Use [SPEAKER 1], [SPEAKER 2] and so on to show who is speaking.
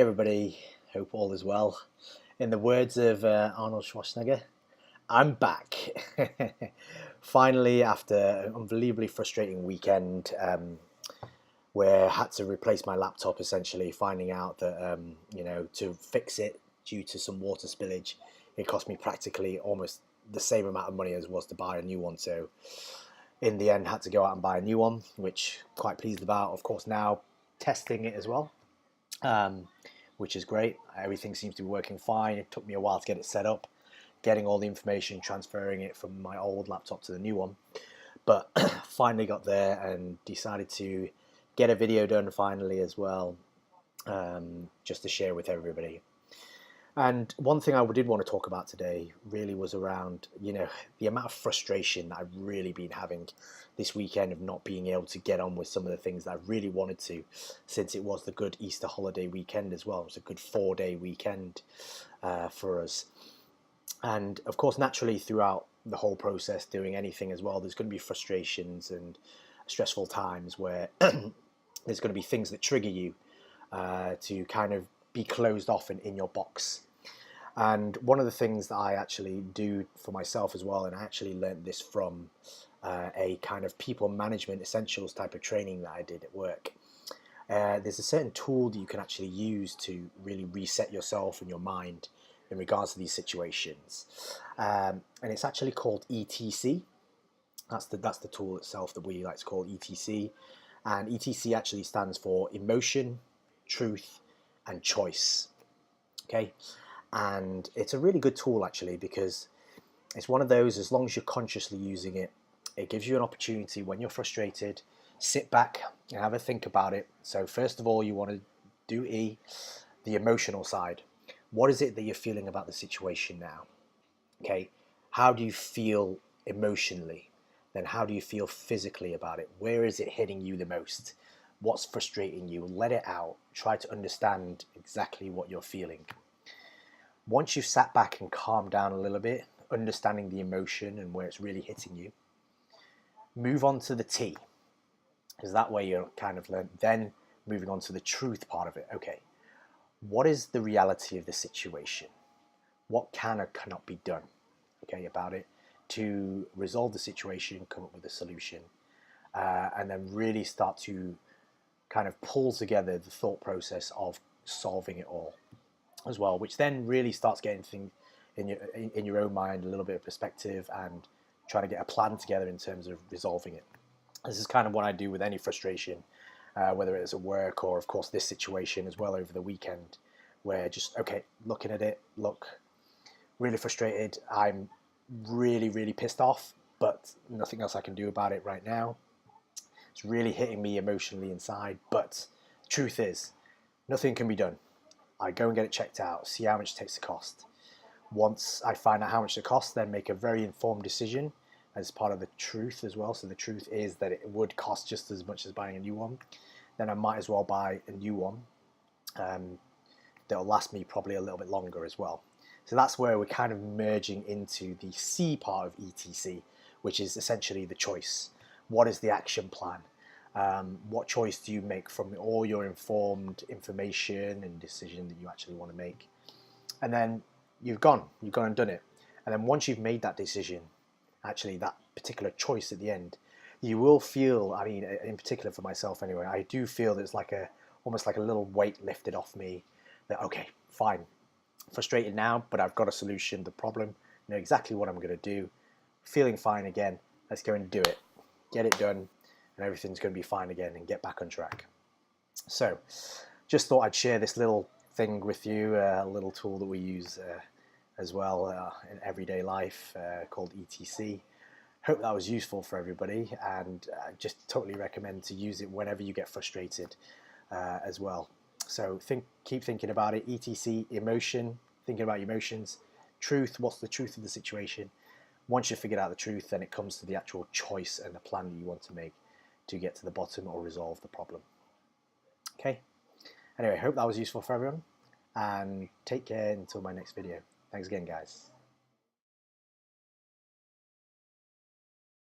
[SPEAKER 1] Hey everybody, hope all is well. In the words of Arnold Schwarzenegger, I'm back. Finally, after an unbelievably frustrating weekend where I had to replace my laptop essentially, finding out that, to fix it due to some water spillage, it cost me practically almost the same amount of money as was to buy a new one. So in the end, had to go out and buy a new one, which I'm quite pleased about. Of course, now testing it as well. Um, which is great. Everything seems to be working fine. It took me a while to get it set up, getting all the information, transferring it from my old laptop to the new one. But finally got there and decided to get a video done finally as well, just to share with everybody. And one thing I did want to talk about today really was around, the amount of frustration that I've really been having this weekend of not being able to get on with some of the things that I really wanted to, since it was the good Easter holiday weekend as well. It was a good 4-day weekend for us. And of course, naturally, throughout the whole process, doing anything as well, there's going to be frustrations and stressful times where there's going to be things that trigger you to kind of be closed off in your box. And one of the things that I actually do for myself as well, and I actually learned this from a kind of people management essentials type of training that I did at work. There's a certain tool that you can actually use to really reset yourself and your mind in regards to these situations, and it's actually called ETC. That's the tool itself that we like to call ETC, and ETC actually stands for emotion, truth, and choice. Okay, and it's a really good tool actually, because it's one of those, as long as you're consciously using it, it gives you an opportunity when you're frustrated, sit back and have a think about it. So first of all, you want to do the emotional side. What is it that you're feeling about the situation now? Okay, how do you feel emotionally? Then how do you feel physically about it? Where is it hitting you the most? What's frustrating you? Let it out. Try to understand exactly what you're feeling. Once you've sat back and calmed down a little bit, understanding the emotion and where it's really hitting you, move on to the T, because that way you're kind of then moving on to the truth part of it. Okay, what is the reality of the situation? What can or cannot be done, okay, about it to resolve the situation, come up with a solution, and then really start to kind of pull together the thought process of solving it all as well, which then really starts getting things in your own mind, a little bit of perspective, and trying to get a plan together in terms of resolving it. This is kind of what I do with any frustration, whether it's at work or, of course, this situation as well over the weekend, where just, okay, looking at it, look, really frustrated. I'm really, really pissed off, but nothing else I can do about it right now. It's really hitting me emotionally inside, but the truth is, nothing can be done. I go and get it checked out, see how much it takes to cost. Once I find out how much it costs, then make a very informed decision as part of the truth as well. So the truth is that it would cost just as much as buying a new one. Then I might as well buy a new one that'll last me probably a little bit longer as well. So that's where we're kind of merging into the C part of ETC, which is essentially the choice. What is the action plan? What choice do you make from all your informed information and decision that you actually want to make? And then you've gone and done it. And then once you've made that decision, actually that particular choice at the end, you will feel, I mean, in particular for myself anyway, I do feel that it's like almost like a little weight lifted off me, that, okay, fine, frustrated now, but I've got a solution, the problem, know exactly what I'm going to do, feeling fine again, let's go and do it, get it done, and everything's going to be fine again and get back on track. So just thought I'd share this little thing with you, a little tool that we use as well in everyday life called ETC. Hope that was useful for everybody, and just totally recommend to use it whenever you get frustrated as well. So keep thinking about it. ETC, emotion, thinking about your emotions. Truth, what's the truth of the situation? Once you've figured out the truth, then it comes to the actual choice and the plan that you want to make to get to the bottom or resolve the problem. Okay. Anyway, hope that was useful for everyone, and take care until my next video. Thanks again, guys.